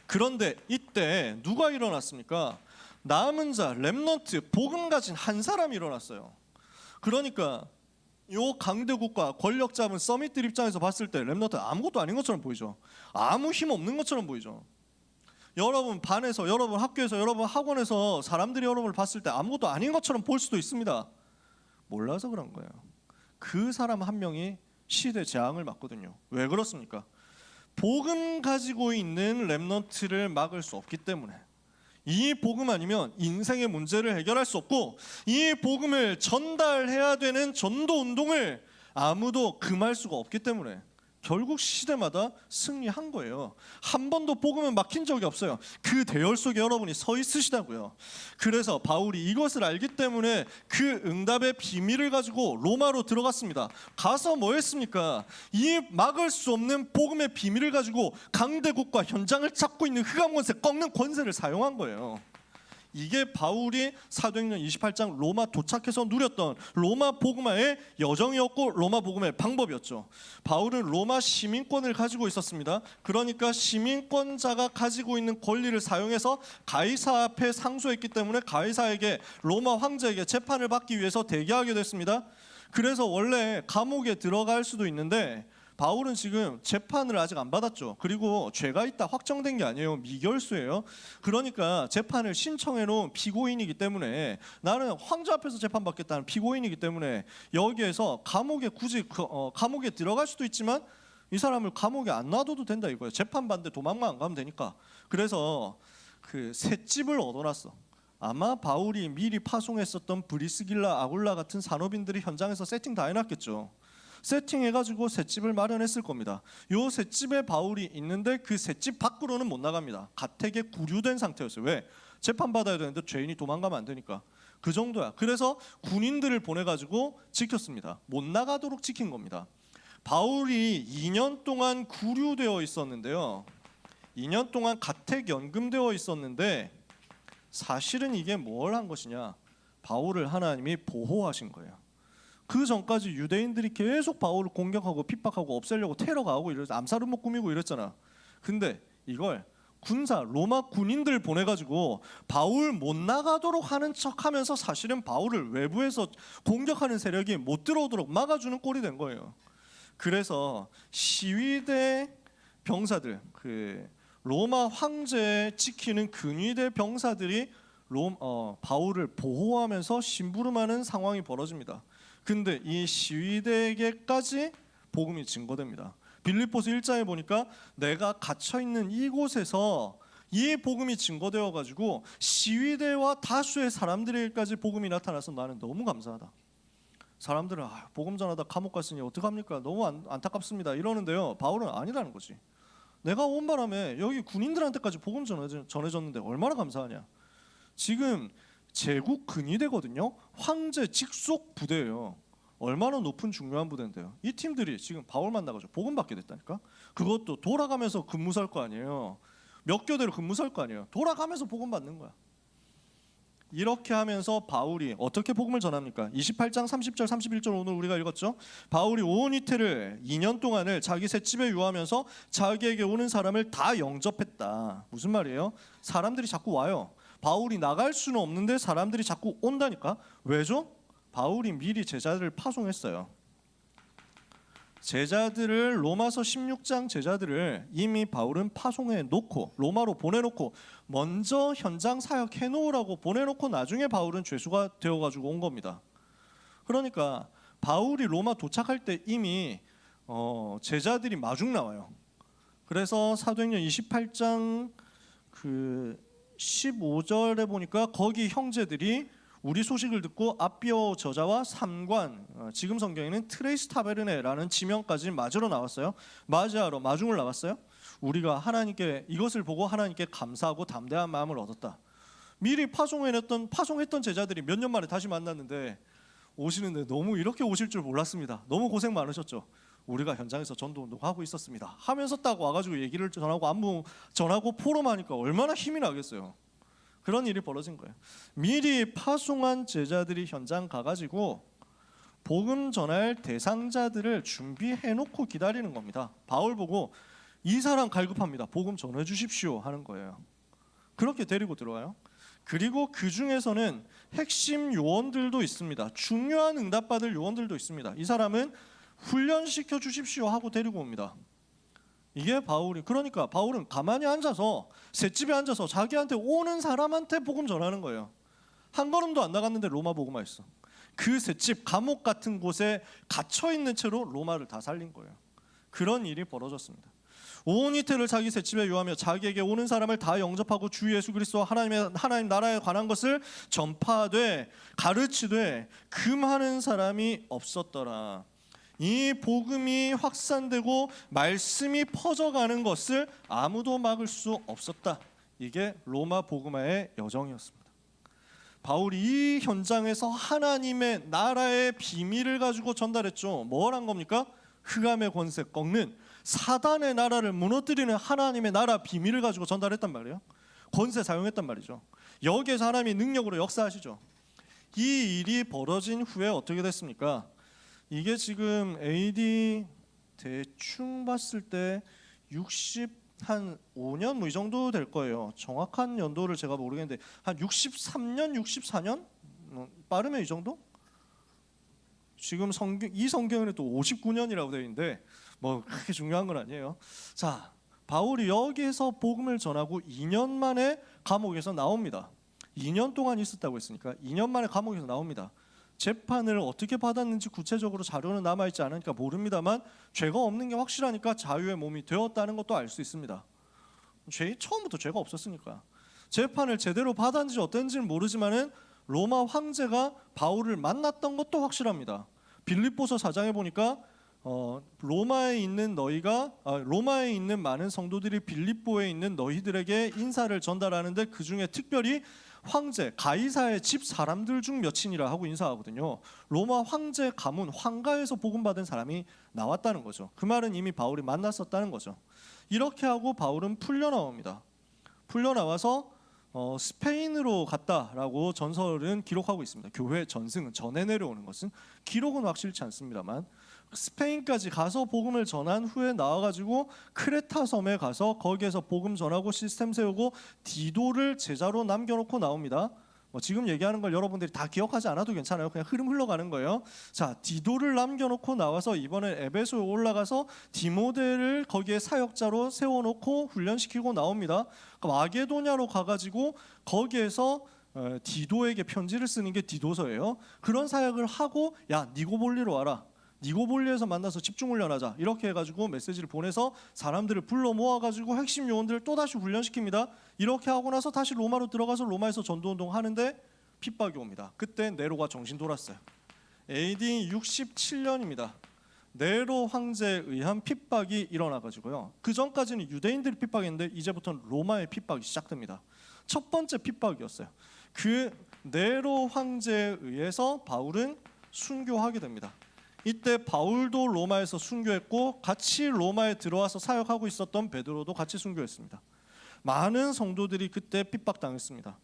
그런데 이때 누가 일어났습니까? 남은 자, 렘넌트, 복음 가진 한 사람이 일어났어요. 그러니까 요 강대국과 권력 잡은 서밋들 입장에서 봤을 때 렘넌트 아무것도 아닌 것처럼 보이죠. 아무 힘 없는 것처럼 보이죠. 여러분 반에서, 여러분 학교에서, 여러분 학원에서 사람들이 여러분을 봤을 때 아무것도 아닌 것처럼 볼 수도 있습니다. 몰라서 그런 거예요. 그 사람 한 명이 시대 재앙을 맞거든요. 왜 그렇습니까? 복음 가지고 있는 렘넌트를 막을 수 없기 때문에. 이 복음 아니면 인생의 문제를 해결할 수 없고, 이 복음을 전달해야 되는 전도 운동을 아무도 금할 수가 없기 때문에 결국 시대마다 승리한 거예요. 한 번도 복음은 막힌 적이 없어요. 그 대열 속에 여러분이 서 있으시다고요. 그래서 바울이 이것을 알기 때문에 그 응답의 비밀을 가지고 로마로 들어갔습니다. 가서 뭐 했습니까? 이 막을 수 없는 복음의 비밀을 가지고 강대국과 현장을 잡고 있는 흑암 권세, 꺾는 권세를 사용한 거예요. 이게 바울이 사도행전 28장 로마 도착해서 누렸던 로마 복음화의 여정이었고 로마 복음의 방법이었죠. 바울은 로마 시민권을 가지고 있었습니다. 그러니까 시민권자가 가지고 있는 권리를 사용해서 가이사 앞에 상소했기 때문에 가이사에게, 로마 황제에게 재판을 받기 위해서 대기하게 됐습니다. 그래서 원래 감옥에 들어갈 수도 있는데 바울은 지금 재판을 아직 안 받았죠. 그리고 죄가 있다 확정된 게 아니에요. 미결수예요. 그러니까 재판을 신청해 놓은 피고인이기 때문에, 나는 황제 앞에서 재판받겠다는 피고인이기 때문에 여기에서 감옥에 굳이 감옥에 들어갈 수도 있지만 이 사람을 감옥에 안 놔둬도 된다 이거예요. 재판받는데 도망만 안 가면 되니까. 그래서 그 셋집을 얻어놨어. 아마 바울이 미리 파송했었던 브리스길라, 아굴라 같은 산업인들이 현장에서 세팅 다 해놨겠죠. 세팅해가지고 셋집을 마련했을 겁니다. 요 셋집에 바울이 있는데 그 셋집 밖으로는 못 나갑니다. 가택에 구류된 상태였어요. 왜? 재판받아야 되는데 죄인이 도망가면 안 되니까. 그 정도야. 그래서 군인들을 보내가지고 지켰습니다. 못 나가도록 지킨 겁니다. 바울이 2년 동안 구류되어 있었는데요. 2년 동안 가택 연금되어 있었는데 사실은 이게 뭘 한 것이냐? 바울을 하나님이 보호하신 거예요. 그 전까지 유대인들이 계속 바울을 공격하고 핍박하고 없애려고 테러가 하고 이래서 암살음모 꾸미고 이랬잖아. 근데 이걸 로마 군인들 보내가지고 바울 못 나가도록 하는 척하면서 사실은 바울을 외부에서 공격하는 세력이 못 들어오도록 막아주는 꼴이 된 거예요. 그래서 시위대 병사들, 그 로마 황제 지키는 근위대 병사들이 바울을 보호하면서 심부름하는 상황이 벌어집니다. 근데 이 시위대에게까지 복음이 증거됩니다. 빌립보서 1장에 보니까 내가 갇혀있는 이곳에서 이 복음이 증거되어 가지고 시위대와 다수의 사람들에게까지 복음이 나타나서 나는 너무 감사하다. 사람들은 복음 전하다 감옥 갔으니 어떡합니까? 너무 안타깝습니다 이러는데요. 바울은 아니라는 거지. 내가 온 바람에 여기 군인들한테까지 복음 전해졌는데 얼마나 감사하냐. 지금 제국 근위대거든요. 황제 직속 부대예요. 얼마나 높은 중요한 부대인데요. 이 팀들이 지금 바울 만나가지고 복음 받게 됐다니까. 그것도 돌아가면서 근무 살 거 아니에요. 몇 교대로 근무 살 거 아니에요. 돌아가면서 복음 받는 거야. 이렇게 하면서 바울이 어떻게 복음을 전합니까? 28장 30절 31절 오늘 우리가 읽었죠. 바울이 온 이태를 2년 동안을 자기 셋집에 유하면서 자기에게 오는 사람을 다 영접했다. 무슨 말이에요? 사람들이 자꾸 와요. 바울이 나갈 수는 없는데 사람들이 자꾸 온다니까. 왜죠? 바울이 미리 제자들을 파송했어요. 제자들을, 로마서 16장 제자들을 이미 바울은 파송해 놓고 로마로 보내놓고 먼저 현장 사역해 놓으라고 보내놓고 나중에 바울은 죄수가 되어가지고 온 겁니다. 그러니까 바울이 로마 도착할 때 이미 제자들이 마중 나와요. 그래서 사도행전 28장 15절에 보니까 거기 형제들이 우리 소식을 듣고 아비오 저자와 삼관, 지금 성경에는 트레이스 타베르네라는 지명까지 맞으러 나왔어요. 맞이하러 마중을 나왔어요. 우리가 하나님께 이것을 보고 하나님께 감사하고 담대한 마음을 얻었다. 미리 파송했던 제자들이 몇 년 만에 다시 만났는데 오시는데 너무 이렇게 오실 줄 몰랐습니다. 너무 고생 많으셨죠. 우리가 현장에서 전도 운동하고 있었습니다 하면서 딱 와가지고 얘기를 전하고 안부 전하고 포럼하니까 얼마나 힘이 나겠어요. 그런 일이 벌어진 거예요. 미리 파송한 제자들이 현장 가가지고 복음 전할 대상자들을 준비해 놓고 기다리는 겁니다. 바울 보고 이 사람 갈급합니다. 복음 전해 주십시오 하는 거예요. 그렇게 데리고 들어와요. 그리고 그 중에서는 핵심 요원들도 있습니다. 중요한 응답받을 요원들도 있습니다. 이 사람은 훈련시켜 주십시오 하고 데리고 옵니다. 이게 바울이, 그러니까 바울은 가만히 앉아서 셋집에 앉아서 자기한테 오는 사람한테 복음 전하는 거예요. 한 걸음도 안 나갔는데 로마 복음화 했어. 그 셋집 감옥 같은 곳에 갇혀 있는 채로 로마를 다 살린 거예요. 그런 일이 벌어졌습니다. 온 이태를 자기 셋집에 유하며 자기에게 오는 사람을 다 영접하고 주 예수 그리스도 하나님 나라에 관한 것을 전파하되 가르치되 금하는 사람이 없었더라. 이 복음이 확산되고 말씀이 퍼져가는 것을 아무도 막을 수 없었다. 이게 로마 복음화의 여정이었습니다. 바울이 이 현장에서 하나님의 나라의 비밀을 가지고 전달했죠. 뭘 한 겁니까? 흑암의 권세 꺾는 사단의 나라를 무너뜨리는 하나님의 나라 비밀을 가지고 전달했단 말이에요. 권세 사용했단 말이죠. 여기에서 하나님이 능력으로 역사하시죠. 이 일이 벌어진 후에 어떻게 됐습니까? 이게 지금 AD 대충 봤을 때 65년 뭐 이 정도 될 거예요. 정확한 연도를 제가 모르겠는데 한 63년, 64년? 빠르면 이 정도? 지금 이 성경에는 또 59년이라고 되어 있는데 뭐 그렇게 중요한 건 아니에요. 자, 바울이 여기에서 복음을 전하고 2년 만에 감옥에서 나옵니다. 2년 동안 있었다고 했으니까 2년 만에 감옥에서 나옵니다. 재판을 어떻게 받았는지 구체적으로 자료는 남아있지 않으니까 모릅니다만 죄가 없는 게 확실하니까 자유의 몸이 되었다는 것도 알 수 있습니다. 처음부터 죄가 없었으니까. 재판을 제대로 받았는지 어땠는지는 모르지만은 로마 황제가 바울을 만났던 것도 확실합니다. 빌립보서 4장에 보니까 로마에 있는 많은 성도들이 빌립보에 있는 너희들에게 인사를 전달하는데 그 중에 특별히 황제 가이사의 집 사람들 중 몇이니라 하고 인사하거든요. 로마 황제 가문 황가에서 복음받은 사람이 나왔다는 거죠. 그 말은 이미 바울이 만났었다는 거죠. 이렇게 하고 바울은 풀려나옵니다. 풀려나와서 스페인으로 갔다라고 전설은 기록하고 있습니다. 교회 전승은 전해 내려오는 것은 기록은 확실치 않습니다만 스페인까지 가서 복음을 전한 후에 나와가지고 크레타 섬에 가서 거기에서 복음 전하고 시스템 세우고 디도를 제자로 남겨놓고 나옵니다. 지금 얘기하는 걸 여러분들이 다 기억하지 않아도 괜찮아요. 그냥 흐름 흘러가는 거예요. 자, 디도를 남겨놓고 나와서 이번에 에베소에 올라가서 디모데를 거기에 사역자로 세워놓고 훈련시키고 나옵니다. 마게도냐로 가가지고 거기에서 디도에게 편지를 쓰는 게 디도서예요. 그런 사역을 하고 야 니고볼리로 와라. 니고볼리에서 만나서 집중훈련하자 이렇게 해가지고 메시지를 보내서 사람들을 불러 모아가지고 핵심 요원들을 또다시 훈련시킵니다. 이렇게 하고 나서 다시 로마로 들어가서 로마에서 전도운동 하는데 핍박이 옵니다. 그때 네로가 정신 돌았어요. AD 67년입니다. 네로 황제에 의한 핍박이 일어나가지고요. 그 전까지는 유대인들이 핍박했는데 이제부터는 로마의 핍박이 시작됩니다. 첫 번째 핍박이었어요. 그 네로 황제에 의해서 바울은 순교하게 됩니다. 이때 바울도 로마에서 순교했고 같이 로마에 들어와서 사역하고 있었던 베드로도 같이 순교했습니다. 많은 성도들이 그때 핍박당했습니다.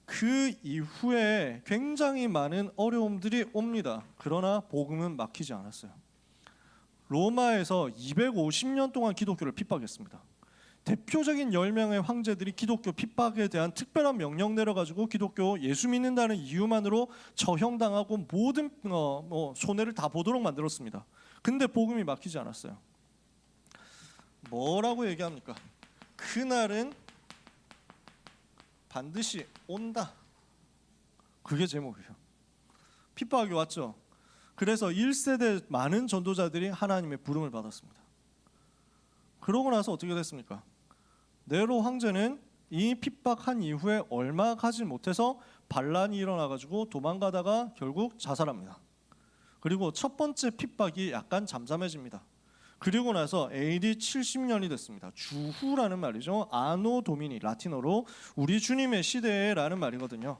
그 이후에 굉장히 많은 어려움들이 옵니다. 그러나 복음은 막히지 않았어요. 로마에서 250년 동안 기독교를 핍박했습니다. 대표적인 10명의 황제들이 기독교 핍박에 대한 특별한 명령 내려가지고 기독교 예수 믿는다는 이유만으로 처형당하고 모든 손해를 다 보도록 만들었습니다. 근데 복음이 막히지 않았어요. 뭐라고 얘기합니까? 그날은 반드시 온다. 그게 제목이에요. 핍박이 왔죠. 그래서 1세대 많은 전도자들이 하나님의 부름을 받았습니다. 그러고 나서 어떻게 됐습니까? 네로 황제는 이 핍박한 이후에 얼마 가지 못해서 반란이 일어나가지고 도망가다가 결국 자살합니다. 그리고 첫 번째 핍박이 약간 잠잠해집니다. 그리고 나서 AD 70년이 됐습니다. 주후라는 말이죠. 아노 도미니, 라틴어로 우리 주님의 시대라는 말이거든요.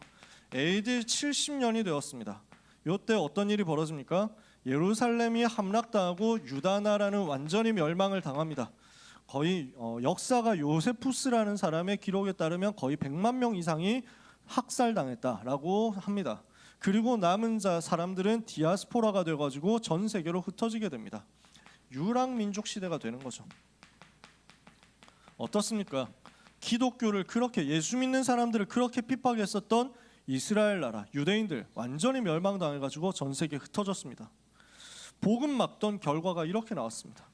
AD 70년이 되었습니다. 이때 어떤 일이 벌어집니까? 예루살렘이 함락당하고 유다 나라는 완전히 멸망을 당합니다. 거의 역사가 요세푸스라는 사람의 기록에 따르면 거의 100만 명 이상이 학살당했다라고 합니다. 그리고 남은 사람들은 디아스포라가 되어가지고 전 세계로 흩어지게 됩니다. 유랑민족 시대가 되는 거죠. 어떻습니까? 기독교를 그렇게, 예수 믿는 사람들을 그렇게 핍박했었던 이스라엘 나라, 유대인들 완전히 멸망당해가지고 전 세계에 흩어졌습니다. 복음 막던 결과가 이렇게 나왔습니다.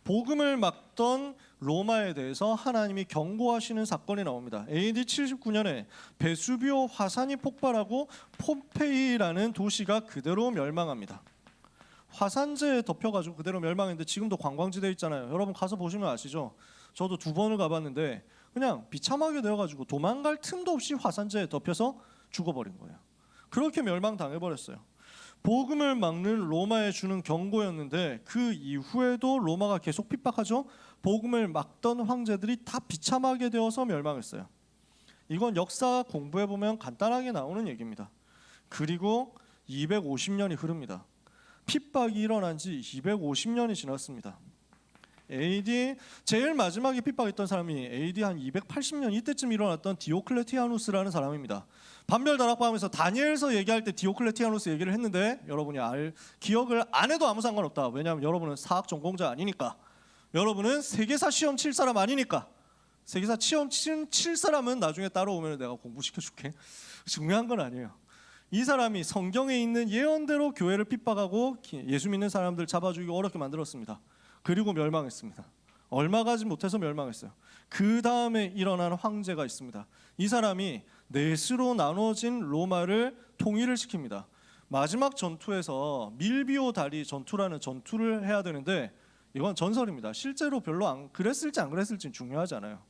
복음을 막던 로마에 대해서 하나님이 경고하시는 사건이 나옵니다. AD 79년에 베수비오 화산이 폭발하고 폼페이라는 도시가 그대로 멸망합니다. 화산재에 덮여가지고 그대로 멸망했는데 지금도 관광지대 있잖아요. 여러분 가서 보시면 아시죠? 저도 2번을 가봤는데 그냥 비참하게 되어가지고 도망갈 틈도 없이 화산재에 덮여서 죽어버린 거예요. 그렇게 멸망당해버렸어요. 복음을 막는 로마에 주는 경고였는데 그 이후에도 로마가 계속 핍박하죠. 복음을 막던 황제들이 다 비참하게 되어서 멸망했어요. 이건 역사 공부해보면 간단하게 나오는 얘기입니다. 그리고 250년이 흐릅니다. 핍박이 일어난 지 250년이 지났습니다. AD 제일 마지막에 핍박했던 사람이 AD 한 280년 이때쯤 일어났던 디오클레티아누스라는 사람입니다. 반별다락방에서 다니엘서 얘기할 때 디오클레티아누스 얘기를 했는데 여러분이 기억을 안 해도 아무 상관없다. 왜냐하면 여러분은 사학 전공자 아니니까. 여러분은 세계사 시험 칠 사람 아니니까. 세계사 시험 칠 사람은 나중에 따라오면 내가 공부시켜줄게. 중요한 건 아니에요. 이 사람이 성경에 있는 예언대로 교회를 핍박하고 예수 믿는 사람들 잡아주기 어렵게 만들었습니다. 그리고 멸망했습니다. 얼마 가지 못해서 멸망했어요. 그 다음에 일어난 황제가 있습니다. 이 사람이 넷으로 나눠진 로마를 통일을 시킵니다. 마지막 전투에서 밀비오 다리 전투라는 전투를 해야 되는데 이건 전설입니다. 실제로 별로 그랬을지 안 그랬을지는 중요하지 않아요.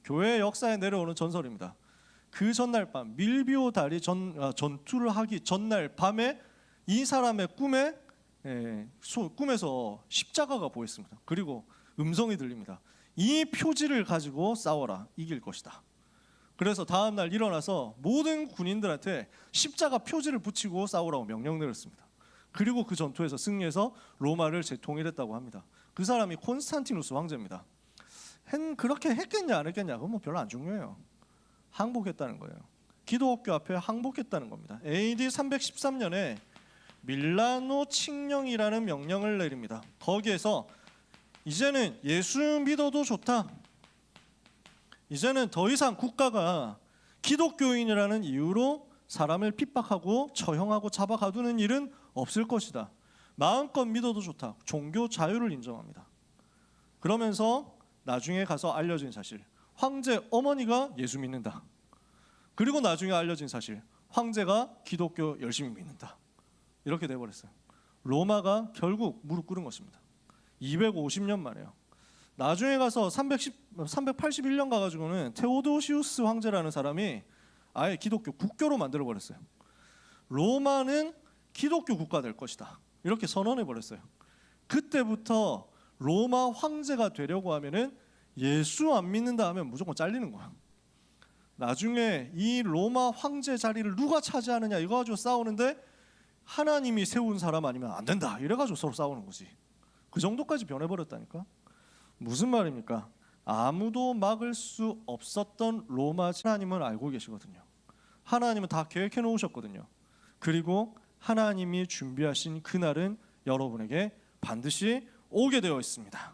교회 역사에 내려오는 전설입니다. 그 전날 밤 밀비오 다리 전투를 하기 전날 밤에 이 사람의 꿈에서 십자가가 보였습니다. 그리고 음성이 들립니다. 이 표지를 가지고 싸워라. 이길 것이다. 그래서 다음 날 일어나서 모든 군인들한테 십자가 표지를 붙이고 싸우라고 명령 내렸습니다. 그리고 그 전투에서 승리해서 로마를 재통일했다고 합니다. 그 사람이 콘스탄티누스 황제입니다. 그렇게 했겠냐 안 했겠냐 그건 뭐 별로 안 중요해요. 항복했다는 거예요. 기독교 앞에 항복했다는 겁니다. AD 313년에 밀라노 칙령이라는 명령을 내립니다. 거기에서 이제는 예수 믿어도 좋다. 이제는 더 이상 국가가 기독교인이라는 이유로 사람을 핍박하고 처형하고 잡아가두는 일은 없을 것이다. 마음껏 믿어도 좋다. 종교 자유를 인정합니다. 그러면서 나중에 가서 알려진 사실, 황제 어머니가 예수 믿는다. 그리고 나중에 알려진 사실, 황제가 기독교 열심히 믿는다. 이렇게 돼버렸어요. 로마가 결국 무릎 꿇은 것입니다. 250년 만에요. 나중에 가서 381년 가가지고는 테오도시우스 황제라는 사람이 아예 기독교 국교로 만들어버렸어요. 로마는 기독교 국가 될 것이다. 이렇게 선언해버렸어요. 그때부터 로마 황제가 되려고 하면은 예수 안 믿는다 하면 무조건 잘리는 거야. 나중에 이 로마 황제 자리를 누가 차지하느냐 이거 가지고 싸우는데 하나님이 세운 사람 아니면 안 된다 이래가지고 서로 싸우는 거지. 그 정도까지 변해버렸다니까. 무슨 말입니까? 아무도 막을 수 없었던 로마 하나님은 알고 계시거든요. 하나님은 다 계획해 놓으셨거든요. 그리고 하나님이 준비하신 그날은 여러분에게 반드시 오게 되어 있습니다.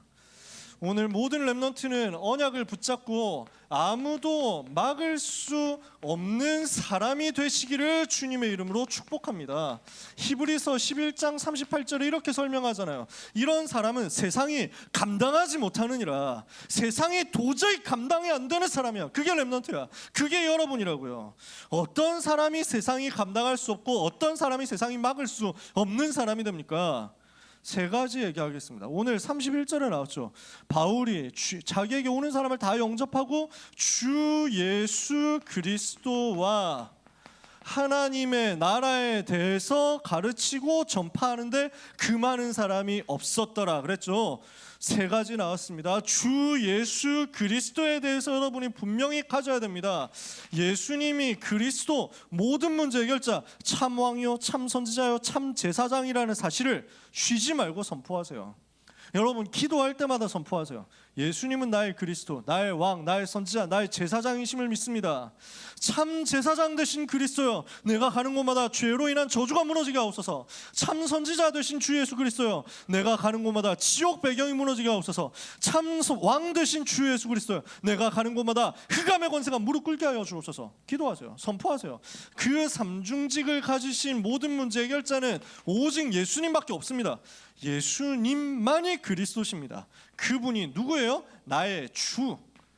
오늘 모든 렘넌트는 언약을 붙잡고 아무도 막을 수 없는 사람이 되시기를 주님의 이름으로 축복합니다. 히브리서 11장 38절에 이렇게 설명하잖아요. 이런 사람은 세상이 감당하지 못하느니라. 세상이 도저히 감당이 안 되는 사람이야. 그게 렘넌트야. 그게 여러분이라고요. 어떤 사람이 세상이 감당할 수 없고 어떤 사람이 세상이 막을 수 없는 사람이 됩니까? 세 가지 얘기하겠습니다. 오늘 31절에 나왔죠. 바울이 자기에게 오는 사람을 다 영접하고 주 예수 그리스도와 하나님의 나라에 대해서 가르치고 전파하는데 그 많은 사람이 없었더라 그랬죠. 세 가지 나왔습니다. 주 예수 그리스도에 대해서 여러분이 분명히 가져야 됩니다. 예수님이 그리스도 모든 문제 해결자, 참 왕이요 참 선지자요 참 제사장이라는 사실을 쉬지 말고 선포하세요. 여러분 기도할 때마다 선포하세요. 예수님은 나의 그리스도, 나의 왕, 나의 선지자, 나의 제사장이심을 믿습니다. 참 제사장 되신 그리스도여, 내가 가는 곳마다 죄로 인한 저주가 무너지게 하옵소서. 참 선지자 되신 주 예수 그리스도여, 내가 가는 곳마다 지옥 배경이 무너지게 하옵소서. 참 왕 되신 주 예수 그리스도여, 내가 가는 곳마다 흑암의 권세가 무릎 꿇게 하여 주옵소서. 기도하세요. 선포하세요. 그 삼중직을 가지신 모든 문제 해결자는 오직 예수님밖에 없습니다. 예수님만이 그리스도십니다. 그분이 누구예요? 나의 주.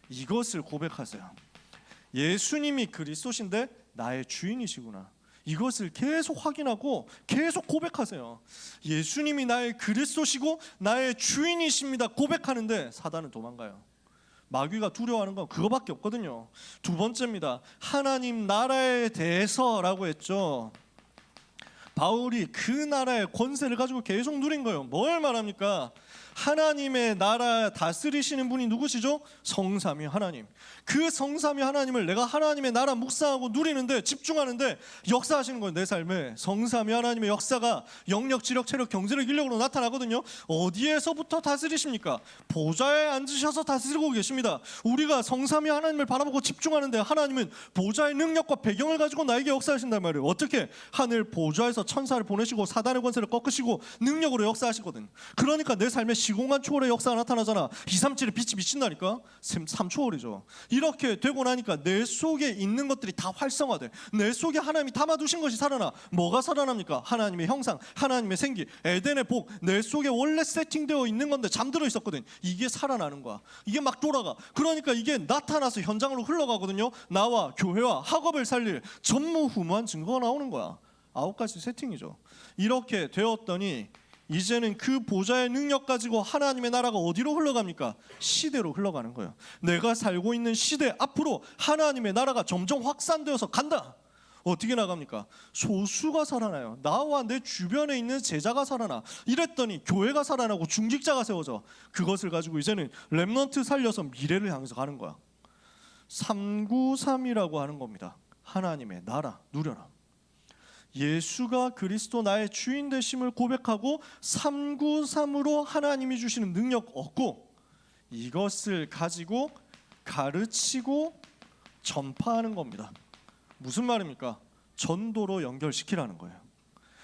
이것을 고백하세요. 예수님이 그리스도신데 나의 주인이시구나. 이것을 계속 확인하고 계속 고백하세요. 예수님이 나의 그리스도시고 나의 주인이십니다. 고백하는데 사단은 도망가요. 마귀가 두려워하는 건 그거밖에 없거든요. 두 번째입니다. 하나님 나라에 대해서라고 했죠. 바울이 그 나라의 권세를 가지고 계속 누린 거예요. 뭘 말합니까? 하나님의 나라 다스리시는 분이 누구시죠? 성삼위 하나님. 그 성삼위 하나님을 내가 하나님의 나라 묵상하고 누리는데, 집중하는데 역사하시는 거예요. 내 삶에 성삼위 하나님의 역사가 영력, 지력, 체력, 경제력, 인력으로 나타나거든요. 어디에서부터 다스리십니까? 보좌에 앉으셔서 다스리고 계십니다. 우리가 성삼위 하나님을 바라보고 집중하는데 하나님은 보좌의 능력과 배경을 가지고 나에게 역사하신단 말이에요. 어떻게? 하늘 보좌에서 천사를 보내시고 사단의 권세를 꺾으시고 능력으로 역사하시거든. 그러니까 내 삶에 시공간 초월의 역사가 나타나잖아. 237의 빛이 비친다니까. 3초월이죠. 이렇게 되고 나니까 내 속에 있는 것들이 다 활성화돼. 내 속에 하나님이 담아두신 것이 살아나. 뭐가 살아납니까? 하나님의 형상, 하나님의 생기, 에덴의 복. 내 속에 원래 세팅되어 있는 건데 잠들어 있었거든. 이게 살아나는 거야. 이게 막 돌아가. 그러니까 이게 나타나서 현장으로 흘러가거든요. 나와 교회와 학업을 살릴 전무후무한 증거가 나오는 거야. 9가지 세팅이죠. 이렇게 되었더니 이제는 그 보좌의 능력 가지고 하나님의 나라가 어디로 흘러갑니까? 시대로 흘러가는 거예요. 내가 살고 있는 시대 앞으로 하나님의 나라가 점점 확산되어서 간다. 어떻게 나갑니까? 소수가 살아나요. 나와 내 주변에 있는 제자가 살아나. 이랬더니 교회가 살아나고 중직자가 세워져. 그것을 가지고 이제는 렘넌트 살려서 미래를 향해서 가는 거야. 393이라고 하는 겁니다. 하나님의 나라 누려라. 예수가 그리스도 나의 주인 되심을 고백하고 393으로 하나님이 주시는 능력 얻고, 이것을 가지고 가르치고 전파하는 겁니다. 무슨 말입니까? 전도로 연결시키라는 거예요.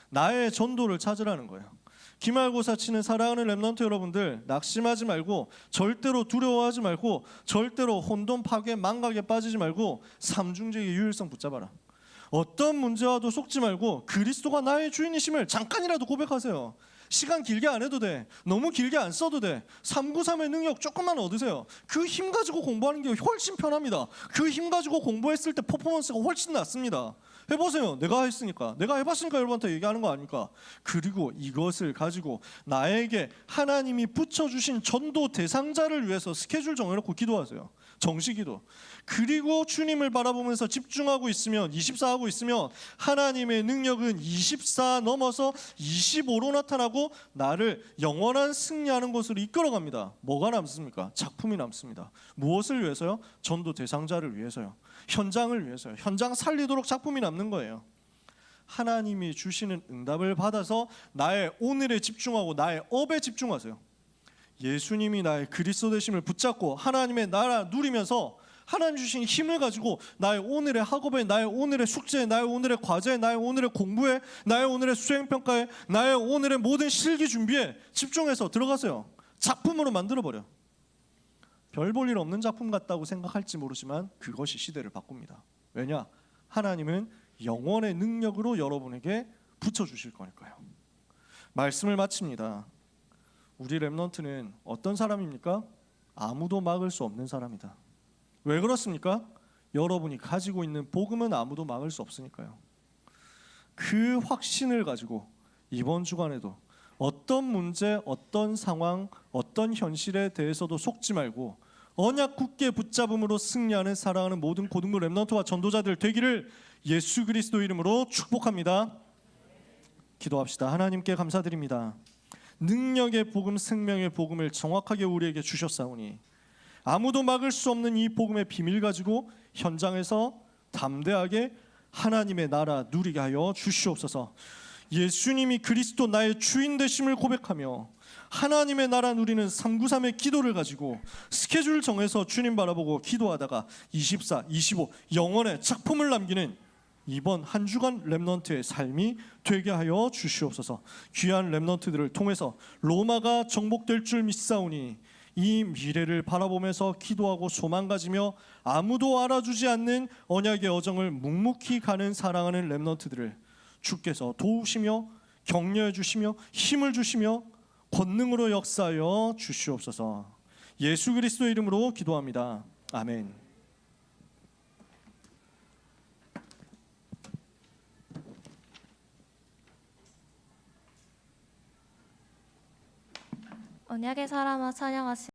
나의 전도를 찾으라는 거예요. 기말고사 치는 사랑하는 렘넌트 여러분들, 낙심하지 말고, 절대로 두려워하지 말고, 절대로 혼돈, 파괴, 망각에 빠지지 말고 삼중직의 유일성 붙잡아라. 어떤 문제와도 속지 말고 그리스도가 나의 주인이심을 잠깐이라도 고백하세요. 시간 길게 안 해도 돼. 너무 길게 안 써도 돼. 393의 능력 조금만 얻으세요. 그 힘 가지고 공부하는 게 훨씬 편합니다. 그 힘 가지고 공부했을 때 퍼포먼스가 훨씬 낫습니다. 해보세요. 내가 했으니까, 내가 해봤으니까 여러분한테 얘기하는 거 아닙니까? 그리고 이것을 가지고 나에게 하나님이 붙여주신 전도 대상자를 위해서 스케줄 정해놓고 기도하세요. 정시기도. 그리고 주님을 바라보면서 집중하고 있으면, 24하고 있으면 하나님의 능력은 24 넘어서 25로 나타나고 나를 영원한 승리하는 곳으로 이끌어갑니다. 뭐가 남습니까? 작품이 남습니다. 무엇을 위해서요? 전도 대상자를 위해서요. 현장을 위해서요. 현장 살리도록 작품이 남는 거예요. 하나님이 주시는 응답을 받아서 나의 오늘에 집중하고 나의 업에 집중하세요. 예수님이 나의 그리스도 되심을 붙잡고 하나님의 나라 누리면서 하나님 주신 힘을 가지고 나의 오늘의 학업에, 나의 오늘의 숙제에, 나의 오늘의 과제에, 나의 오늘의 공부에, 나의 오늘의 수행평가에, 나의 오늘의 모든 실기 준비에 집중해서 들어가세요. 작품으로 만들어버려. 별 볼 일 없는 작품 같다고 생각할지 모르지만 그것이 시대를 바꿉니다. 왜냐? 하나님은 영원의 능력으로 여러분에게 붙여주실 거니까요. 말씀을 마칩니다. 우리 렘넌트는 어떤 사람입니까? 아무도 막을 수 없는 사람이다. 왜 그렇습니까? 여러분이 가지고 있는 복음은 아무도 막을 수 없으니까요. 그 확신을 가지고 이번 주간에도 어떤 문제, 어떤 상황, 어떤 현실에 대해서도 속지 말고 언약 굳게 붙잡음으로 승리하는 사랑하는 모든 고등부 렘넌트와 전도자들 되기를 예수 그리스도 이름으로 축복합니다. 기도합시다. 하나님께 감사드립니다. 능력의 복음, 생명의 복음을 정확하게 우리에게 주셨사오니 아무도 막을 수 없는 이 복음의 비밀 가지고 현장에서 담대하게 하나님의 나라 누리게 하여 주시옵소서. 예수님이 그리스도 나의 주인 되심을 고백하며 하나님의 나라 누리는 393의 기도를 가지고 스케줄 정해서 주님 바라보고 기도하다가 24, 25 영원의 작품을 남기는 이번 한 주간 렘넌트의 삶이 되게 하여 주시옵소서. 귀한 렘넌트들을 통해서 로마가 정복될 줄 믿사오니 이 미래를 바라보면서 기도하고 소망 가지며 아무도 알아주지 않는 언약의 여정을 묵묵히 가는 사랑하는 렘넌트들을 주께서 도우시며 격려해 주시며 힘을 주시며 권능으로 역사하여 주시옵소서. 예수 그리스도의 이름으로 기도합니다. 아멘. 언약의 사람아 찬양하시